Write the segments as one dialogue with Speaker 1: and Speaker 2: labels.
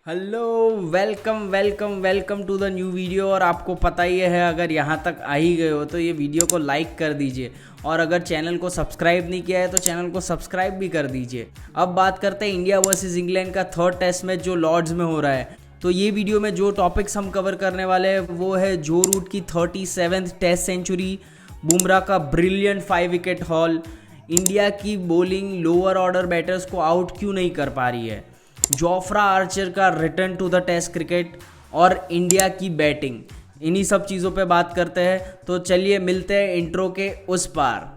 Speaker 1: Hello, welcome welcome welcome to the new video. और आपको पता ही है, अगर यहाँ तक आ ही गए हो तो ये वीडियो को लाइक कर दीजिए, और अगर चैनल को सब्सक्राइब नहीं किया है तो चैनल को सब्सक्राइब भी कर दीजिए। अब बात करते हैं इंडिया वर्सेस इंग्लैंड का थर्ड टेस्ट मैच जो लॉर्ड्स में हो रहा है। तो ये वीडियो में जो टॉपिक्स हम कवर करने वाले हैं वो है जो रूट की 37th टेस्ट सेंचुरी, बुमराह का ब्रिलियंट 5 विकेट हॉल, इंडिया की बॉलिंग लोअर ऑर्डर बैटर्स को आउट क्यों नहीं कर पा रही है, जोफ्रा आर्चर का return to the test cricket, और इंडिया की बैटिंग। इन्हीं सब चीज़ों पे बात करते हैं। तो चलिए मिलते हैं इंट्रो के उस पार।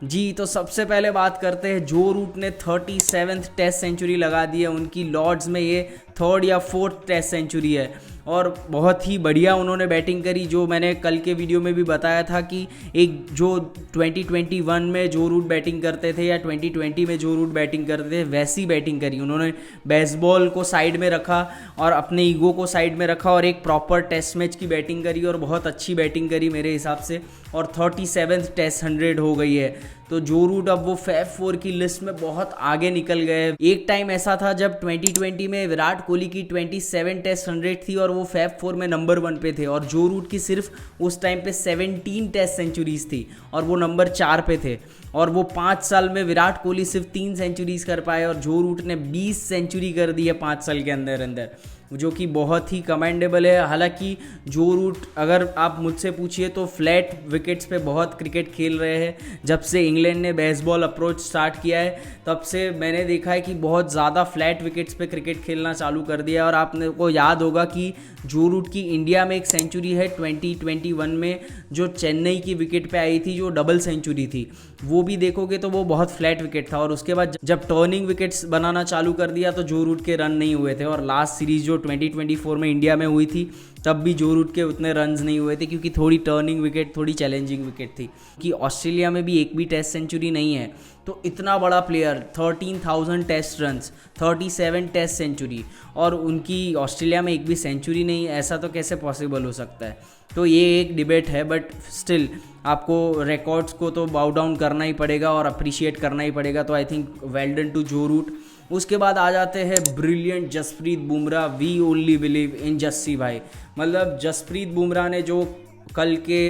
Speaker 1: जी, तो सबसे पहले बात करते हैं जो रूट ने 37th टेस्ट सेंचुरी लगा दी है। उनकी लॉर्ड्स में ये थर्ड या फोर्थ टेस्ट सेंचुरी है, और बहुत ही बढ़िया उन्होंने बैटिंग करी। जो मैंने कल के वीडियो में भी बताया था कि एक जो 2021 में जो रूट बैटिंग करते थे या 2020 में जो रूट बैटिंग करते थे वैसी बैटिंग करी उन्होंने। बेसबॉल को साइड में रखा और अपने ईगो को साइड में रखा और एक प्रॉपर टेस्ट मैच की बैटिंग करी, और बहुत अच्छी बैटिंग करी मेरे हिसाब से। और 37th टेस्ट 100 हो गई है। तो जो रूट अब वो फैब 4 की लिस्ट में बहुत आगे निकल गए। एक टाइम ऐसा था जब 2020 में विराट कोहली की 27 टेस्ट 100 थी और वो फैब 4 में नंबर 1 पे थे, और जो रूट की सिर्फ उस टाइम पे 17 टेस्ट सेंचुरीज थी और वो नंबर 4 पे थे। और वो 5 साल में विराट कोहली सिर्फ 3 सेंचुरीज कर पाए, और जो रूट ने 20 सेंचुरी कर दी है 5 साल के अंदर अंदर, जो कि बहुत ही कमेंडेबल है। हालांकि जो रूट, अगर आप मुझसे पूछिए तो फ्लैट विकेट्स पे बहुत क्रिकेट खेल रहे हैं। जब से इंग्लैंड ने बेसबॉल अप्रोच स्टार्ट किया है तब से मैंने देखा है कि बहुत ज़्यादा फ्लैट विकेट्स पे क्रिकेट खेलना चालू कर दिया है। और आपने को याद होगा कि जो रूट की इंडिया में एक सेंचुरी है 2021 में, जो चेन्नई की विकेट पे आई थी, जो डबल सेंचुरी थी। वो भी देखोगे तो वो बहुत फ्लैट विकेट था, और उसके बाद जब टर्निंग विकेट्स बनाना चालू कर दिया तो जो रूट के रन नहीं हुए थे। और लास्ट सीरीज जो 2024 में इंडिया में हुई थी तब भी जो रूट के उतने रन्स नहीं हुए थे, क्योंकि थोड़ी टर्निंग विकेट, थोड़ी चैलेंजिंग विकेट थी। कि ऑस्ट्रेलिया में भी एक भी टेस्ट सेंचुरी नहीं है, तो इतना बड़ा player, 13,000 test runs, 37 test century, और उनकी ऑस्ट्रेलिया में एक भी सेंचुरी नहीं है, ऐसा तो कैसे पॉसिबल हो सकता है। तो ये एक डिबेट है, बट स्टिल आपको रिकॉर्ड्स को तो बाउ डाउन करना ही पड़ेगा और अप्रिशिएट करना ही पड़ेगा। तो I think well done to जो रूट। उसके बाद आ जाते हैं brilliant Jasprit Bumrah. We only believe in Jassi भाई। मतलब जसप्रीत बुमराह ने जो कल के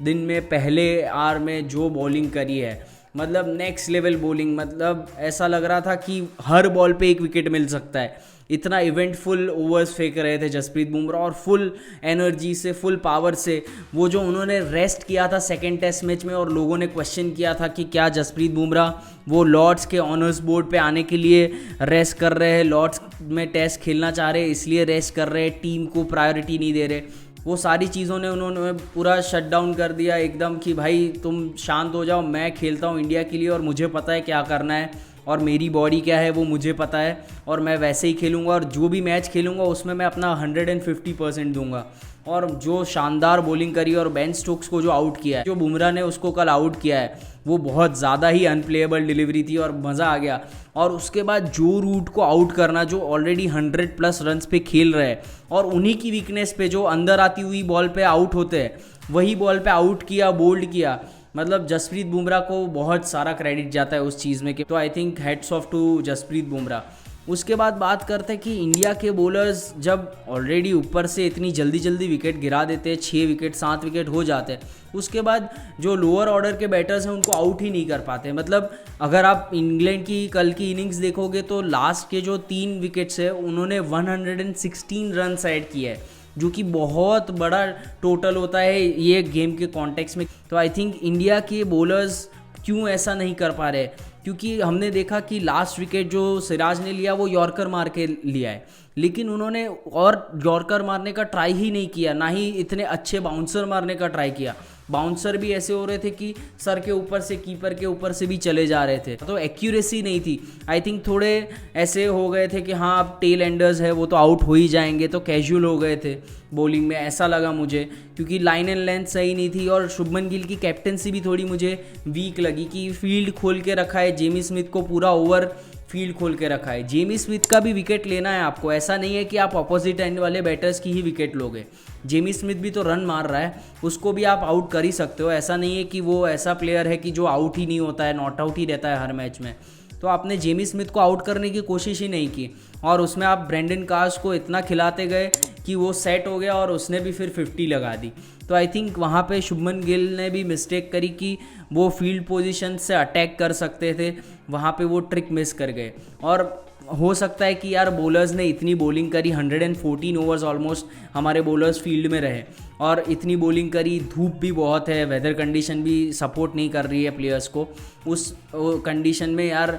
Speaker 1: दिन में पहले आर में जो बॉलिंग करी है, मतलब नेक्स्ट लेवल बॉलिंग। मतलब ऐसा लग रहा था कि हर बॉल पे एक विकेट मिल सकता है। इतना इवेंटफुल ओवर्स फेंक रहे थे जसप्रीत बुमराह, और फुल एनर्जी से, फुल पावर से। वो जो उन्होंने रेस्ट किया था सेकेंड टेस्ट मैच में, और लोगों ने क्वेश्चन किया था कि क्या जसप्रीत बुमराह वो लॉर्ड्स के ऑनर्स बोर्ड पे आने के लिए रेस्ट कर रहे हैं, लॉर्ड्स में टेस्ट खेलना चाह रहे हैं इसलिए रेस्ट कर रहे हैं, टीम को प्रायोरिटी नहीं दे रहे। वो सारी चीज़ों ने उन्होंने पूरा शट डाउन कर दिया एकदम, कि भाई तुम शांत हो जाओ, मैं खेलता हूँ इंडिया के लिए और मुझे पता है क्या करना है, और मेरी बॉडी क्या है वो मुझे पता है, और मैं वैसे ही खेलूँगा, और जो भी मैच खेलूँगा उसमें मैं अपना 150% दूंगा। और जो शानदार बॉलिंग करी, और बेन स्टोक्स को जो आउट किया है, जो बुमराह ने उसको कल आउट किया है, वो बहुत ज़्यादा ही अनप्लेएबल डिलीवरी थी और मज़ा आ गया। और उसके बाद जो रूट को आउट करना, जो ऑलरेडी 100+ रन्स पे खेल रहे हैं, और उन्हीं की वीकनेस पे जो अंदर आती हुई बॉल पे आउट होते हैं, वही बॉल पे आउट किया, बोल्ड किया। मतलब जसप्रीत बुमराह को बहुत सारा क्रेडिट जाता है उस चीज़ में कि, तो I think hats off to Jasprit Bumrah. उसके बाद बात करते हैं कि इंडिया के बॉलर्स जब ऑलरेडी ऊपर से इतनी जल्दी जल्दी विकेट गिरा देते हैं, 6 विकेट 7 विकेट हो जाते हैं, उसके बाद जो लोअर ऑर्डर के बैटर्स हैं उनको आउट ही नहीं कर पाते। मतलब अगर आप इंग्लैंड की कल की इनिंग्स देखोगे तो लास्ट के जो 3 विकेट्स है उन्होंने 116 रन ऐड किए हैं, जो कि बहुत बड़ा टोटल होता है ये गेम के कॉन्टेक्स्ट में। तो आई थिंक इंडिया के बॉलर्स क्यों ऐसा नहीं कर पा रहे, क्योंकि हमने देखा कि लास्ट विकेट जो सिराज ने लिया वो यॉर्कर मार के लिया है, लेकिन उन्होंने और यॉर्कर मारने का ट्राई ही नहीं किया, ना ही इतने अच्छे बाउंसर मारने का ट्राई किया। बाउंसर भी ऐसे हो रहे थे कि सर के ऊपर से, कीपर के ऊपर से भी चले जा रहे थे, तो एक्यूरेसी नहीं थी। आई थिंक थोड़े ऐसे हो गए थे कि हाँ अब टेल एंडर्स है वो तो आउट हो ही जाएंगे, तो कैजुअल हो गए थे बॉलिंग में, ऐसा लगा मुझे, क्योंकि लाइन एंड लेंथ सही नहीं थी। और शुभमन गिल की कैप्टनसी भी थोड़ी मुझे वीक लगी, कि फील्ड खोल के रखा है, जेमी स्मिथ को पूरा ओवर फील्ड खोल के रखा है। जेमी स्मिथ का भी विकेट लेना है आपको, ऐसा नहीं है कि आप अपोजिट एंड वाले बैटर्स की ही विकेट लोगे। जेमी स्मिथ भी तो रन मार रहा है, उसको भी आप आउट कर ही सकते हो। ऐसा नहीं है कि वो ऐसा प्लेयर है कि जो आउट ही नहीं होता है, नॉट आउट ही रहता है हर मैच में। तो आपने जेमी स्मिथ को आउट करने की कोशिश ही नहीं की, और उसमें आप ब्रेंडन कार्स को इतना खिलाते गए कि वो सेट हो गया और उसने भी फिर 50 लगा दी। तो आई थिंक वहाँ पे शुभमन गिल ने भी मिस्टेक करी कि वो फील्ड पोजीशन से अटैक कर सकते थे, वहाँ पे वो ट्रिक मिस कर गए। और हो सकता है कि यार बॉलर्स ने इतनी बॉलिंग करी, 114 ओवर्स ऑलमोस्ट हमारे बॉलर्स फील्ड में रहे और इतनी बॉलिंग करी, धूप भी बहुत है, वेदर कंडीशन भी सपोर्ट नहीं कर रही है प्लेयर्स को। उस कंडीशन में यार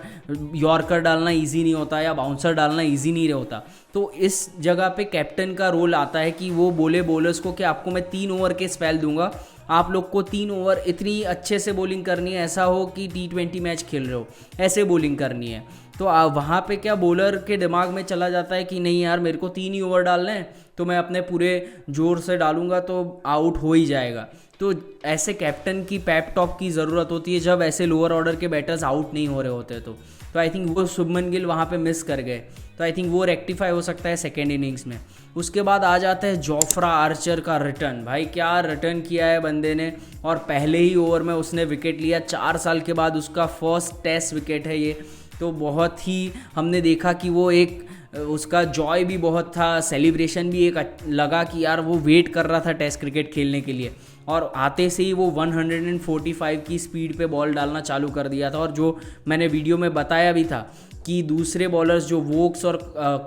Speaker 1: यॉर्कर डालना इजी नहीं होता या बाउंसर डालना इजी नहीं होता। तो इस जगह पे कैप्टन का रोल आता है कि वो बोले बॉलर्स को कि आपको मैं 3 ओवर के स्पेल दूंगा, आप लोग को 3 ओवर इतनी अच्छे से बॉलिंग करनी है, ऐसा हो कि T20 मैच खेल रहे हो, ऐसे बॉलिंग करनी है। तो वहाँ पे क्या बॉलर के दिमाग में चला जाता है कि नहीं यार मेरे को 3 ही ओवर डालने हैं, तो मैं अपने पूरे जोर से डालूंगा तो आउट हो ही जाएगा। तो ऐसे कैप्टन की पैप टॉक की ज़रूरत होती है जब ऐसे लोअर ऑर्डर के बैटर्स आउट नहीं हो रहे होते। तो आई थिंक वो शुभमन गिल वहाँ पे मिस कर गए, तो आई थिंक वो रेक्टिफाई हो सकता है सेकेंड इनिंग्स में। उसके बाद आ जाता है जोफ्रा आर्चर का रिटर्न। भाई क्या रिटर्न किया है बंदे ने, और पहले ही ओवर में उसने विकेट लिया। 4 साल के बाद उसका फर्स्ट टेस्ट विकेट है ये, तो बहुत ही हमने देखा कि वो एक उसका जॉय भी बहुत था, सेलिब्रेशन भी एक लगा कि यार वो वेट कर रहा था टेस्ट क्रिकेट खेलने के लिए। और आते से ही वो 145 की स्पीड पे बॉल डालना चालू कर दिया था। और जो मैंने वीडियो में बताया भी था कि दूसरे बॉलर्स जो वोक्स और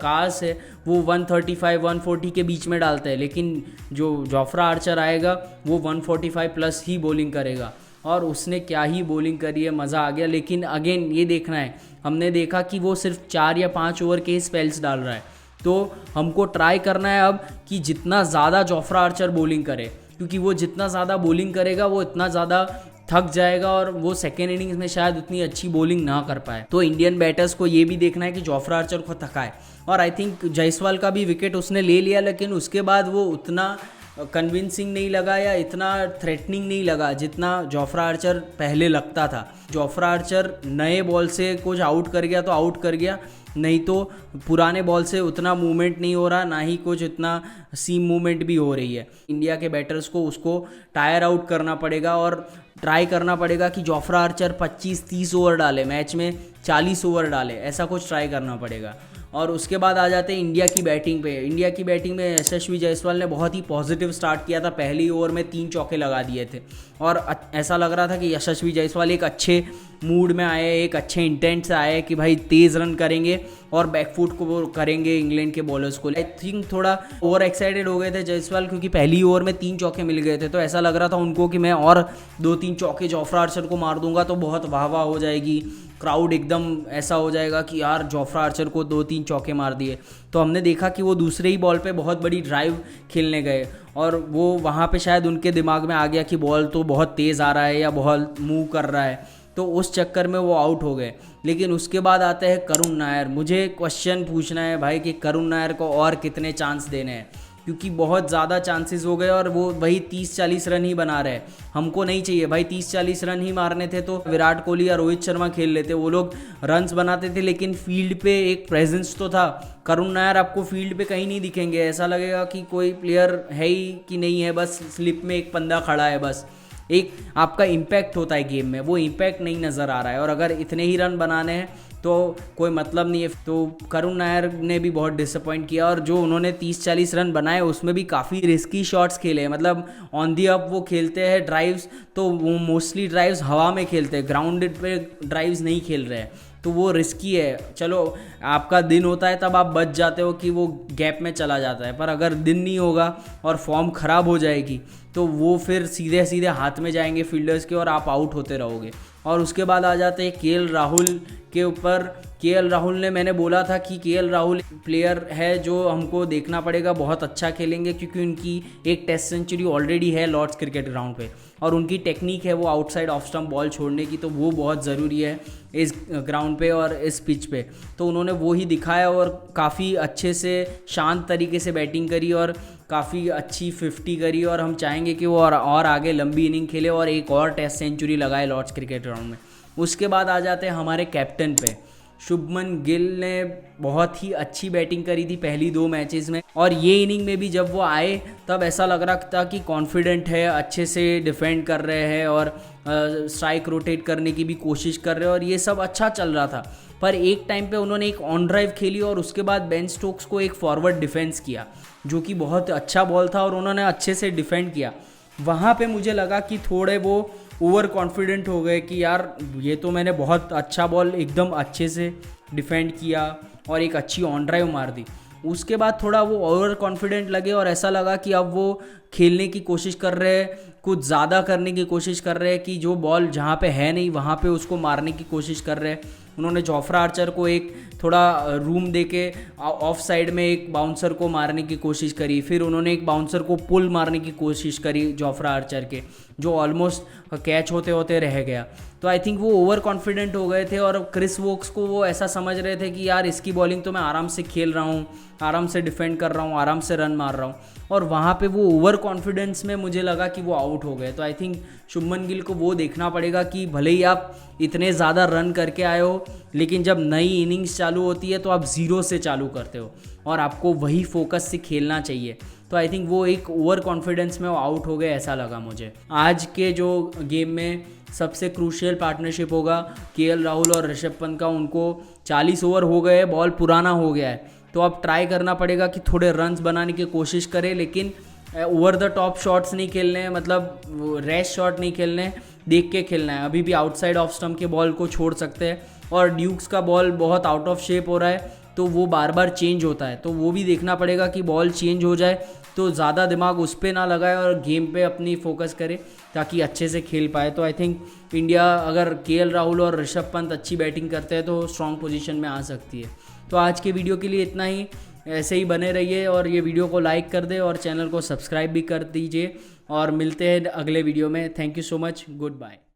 Speaker 1: कार्स है वो 135-140 के बीच में डालते हैं, लेकिन जो जोफ्रा आर्चर आएगा वो 145 प्लस ही बॉलिंग करेगा। और उसने क्या ही बॉलिंग करी है, मज़ा आ गया। लेकिन अगेन ये देखना है, हमने देखा कि वो सिर्फ 4 या 5 ओवर के स्पेल्स डाल रहा है। तो हमको ट्राई करना है अब कि जितना ज़्यादा जोफ्रा आर्चर बॉलिंग करे, क्योंकि वो जितना ज़्यादा बॉलिंग करेगा वो इतना ज़्यादा थक जाएगा और वो सेकेंड इनिंग्स में शायद उतनी अच्छी बॉलिंग ना कर पाए। तो इंडियन बैटर्स को ये भी देखना है कि जोफ्रा आर्चर को थकाए। और आई थिंक जायसवाल का भी विकेट उसने ले लिया, लेकिन उसके बाद वो उतना कन्विंसिंग नहीं लगा या इतना थ्रेटनिंग नहीं लगा जितना जोफ्रा आर्चर पहले लगता था। जोफ्रा आर्चर नए बॉल से कुछ आउट कर गया तो आउट कर गया, नहीं तो पुराने बॉल से उतना मूवमेंट नहीं हो रहा, ना ही कुछ इतना सीम मूवमेंट भी हो रही है। इंडिया के बैटर्स को उसको टायर आउट करना पड़ेगा और ट्राई करना पड़ेगा कि जोफ्रा आर्चर 25-30 ओवर डाले, मैच में 40 ओवर डाले, ऐसा कुछ ट्राई करना पड़ेगा। और उसके बाद आ जाते हैं इंडिया की बैटिंग पे। इंडिया की बैटिंग में यशस्वी जायसवाल ने बहुत ही पॉजिटिव स्टार्ट किया था। पहली ओवर में 3 चौके लगा दिए थे और ऐसा लग रहा था कि यशस्वी जायसवाल एक अच्छे मूड में आए, एक अच्छे इंटेंट से आए कि भाई तेज़ रन करेंगे और बैकफुट को वो करेंगे इंग्लैंड के बॉलर्स को। आई थिंक थोड़ा ओवर एक्साइटेड हो गए थे जायसवाल, क्योंकि पहली ओवर में 3 चौके मिल गए थे। तो ऐसा लग रहा था उनको कि मैं और 2-3 चौके जोफ्रा आर्चर को मार दूंगा तो बहुत वाह वाह हो जाएगी, क्राउड एकदम ऐसा हो जाएगा कि यार जोफ्रा आर्चर को 2-3 चौके मार दिए। तो हमने देखा कि वो दूसरे ही बॉल पे बहुत बड़ी ड्राइव खेलने गए और वो वहाँ पे शायद उनके दिमाग में आ गया कि बॉल तो बहुत तेज़ आ रहा है या बॉल मूव कर रहा है, तो उस चक्कर में वो आउट हो गए। लेकिन उसके बाद आते हैं करुण नायर। मुझे क्वेश्चन पूछना है भाई कि करुण नायर को और कितने चांस देने हैं, क्योंकि बहुत ज़्यादा चांसेस हो गए और वो वही 30-40 रन ही बना रहे। हमको नहीं चाहिए भाई 30-40 रन ही मारने थे तो विराट कोहली या रोहित शर्मा खेल लेते, वो लोग रन्स बनाते थे लेकिन फील्ड पे एक प्रेजेंस तो था। करुण नायर आपको फील्ड पे कहीं नहीं दिखेंगे, ऐसा लगेगा कि कोई प्लेयर है ही कि नहीं है, बस स्लिप में एक बंदा खड़ा है। बस एक आपका इम्पैक्ट होता है गेम में, वो इम्पैक्ट नहीं नज़र आ रहा है। और अगर इतने ही रन बनाने हैं तो कोई मतलब नहीं है। तो करुण नायर ने भी बहुत डिसअपॉइंट किया और जो उन्होंने 30-40 रन बनाए उसमें भी काफ़ी रिस्की शॉट्स खेले। मतलब ऑन दी अप वो खेलते हैं ड्राइव्स, तो वो मोस्टली ड्राइव्स हवा में खेलते हैं, ग्राउंडेड पे ड्राइव्स नहीं खेल रहे हैं, तो वो रिस्की है। चलो आपका दिन होता है तब आप बच जाते हो कि वो गैप में चला जाता है, पर अगर दिन नहीं होगा और फॉर्म ख़राब हो जाएगी तो वो फिर सीधे सीधे हाथ में जाएंगे फील्डर्स के और आप आउट होते रहोगे। और उसके बाद आ जाते हैं केएल राहुल के ऊपर। केएल राहुल ने, मैंने बोला था कि केएल राहुल प्लेयर है जो हमको देखना पड़ेगा, बहुत अच्छा खेलेंगे क्योंकि उनकी एक टेस्ट सेंचुरी ऑलरेडी है लॉर्ड्स क्रिकेट ग्राउंड पे और उनकी टेक्निक है वो आउटसाइड ऑफ स्टंप बॉल छोड़ने की, तो वो बहुत ज़रूरी है इस ग्राउंड पे और इस पिच पे। तो उन्होंने वो ही दिखाया और काफ़ी अच्छे से शांत तरीके से बैटिंग करी और काफ़ी अच्छी 50 करी और हम चाहेंगे कि वो और आगे लंबी इनिंग खेले और एक और टेस्ट सेंचुरी लगाए लॉर्ड्स क्रिकेट ग्राउंड में। उसके बाद आ जाते हैं हमारे कैप्टन पे। शुभमन गिल ने बहुत ही अच्छी बैटिंग करी थी पहली 2 मैचेस में, और ये इनिंग में भी जब वो आए तब ऐसा लग रहा था कि कॉन्फिडेंट है, अच्छे से डिफेंड कर रहे हैं और स्ट्राइक रोटेट करने की भी कोशिश कर रहे हैं और ये सब अच्छा चल रहा था। पर एक टाइम पे उन्होंने एक ऑन ड्राइव खेली और उसके बाद बेन स्टोक्स को एक फॉरवर्ड डिफेंस किया जो कि बहुत अच्छा बॉल था और उन्होंने अच्छे से डिफेंड किया। वहाँ पे मुझे लगा कि थोड़े वो ओवर कॉन्फिडेंट हो गए कि यार ये तो मैंने बहुत अच्छा बॉल एकदम अच्छे से डिफेंड किया और एक अच्छी ऑन ड्राइव मार दी। उसके बाद थोड़ा वो ओवर कॉन्फिडेंट लगे और ऐसा लगा कि अब वो खेलने की कोशिश कर रहे हैं, कुछ ज़्यादा करने की कोशिश कर रहे हैं कि जो बॉल जहाँ पे है नहीं वहाँ पे उसको मारने की कोशिश कर रहे हैं। उन्होंने जोफ्रा आर्चर को एक थोड़ा रूम देके ऑफ साइड में एक बाउंसर को मारने की कोशिश करी, फिर उन्होंने एक बाउंसर को पुल मारने की कोशिश करी जोफ्रा आर्चर के, जो ऑलमोस्ट कैच होते होते रह गया। तो आई थिंक वो ओवर कॉन्फिडेंट हो गए थे और क्रिस वोक्स को वो ऐसा समझ रहे थे कि यार इसकी बॉलिंग तो मैं आराम से खेल रहा हूँ, आराम से डिफेंड कर रहा हूँ, आराम से रन मार रहा हूँ, और वहाँ पे वो ओवर कॉन्फिडेंस में मुझे लगा कि वो आउट हो गए। तो आई थिंक शुभमन गिल को वो देखना पड़ेगा कि भले ही आप इतने ज़्यादा रन करके आए हो, लेकिन जब नई इनिंग्स चालू होती है तो आप ज़ीरो से चालू करते हो और आपको वही फोकस से खेलना चाहिए। तो आई थिंक वो एक ओवर कॉन्फिडेंस में वो आउट हो गए, ऐसा लगा मुझे। आज के जो गेम में सबसे क्रूशियल पार्टनरशिप होगा केएल राहुल और ऋषभ पंत का। उनको 40 ओवर हो गए, बॉल पुराना हो गया है, तो अब ट्राई करना पड़ेगा कि थोड़े रन्स बनाने की कोशिश करें, लेकिन ओवर द टॉप शॉट्स नहीं खेलने हैं, मतलब रैश शॉट नहीं खेलने हैं, देख के खेलना है। अभी भी आउटसाइड ऑफ स्टंप के बॉल को छोड़ सकते हैं और ड्यूक्स का बॉल बहुत आउट ऑफ शेप हो रहा है तो वो बार बार चेंज होता है, तो वो भी देखना पड़ेगा कि बॉल चेंज हो जाए तो ज़्यादा दिमाग उस पर ना लगाए और गेम पे अपनी फोकस करे ताकि अच्छे से खेल पाए। तो आई थिंक इंडिया अगर केएल राहुल और ऋषभ पंत अच्छी बैटिंग करते हैं तो स्ट्रॉन्ग पोजीशन में आ सकती है। तो आज के वीडियो के लिए इतना ही, ऐसे ही बने रहिए और ये वीडियो को लाइक कर दे और चैनल को सब्सक्राइब भी कर दीजिए और मिलते हैं अगले वीडियो में। Thank you so much, good bye.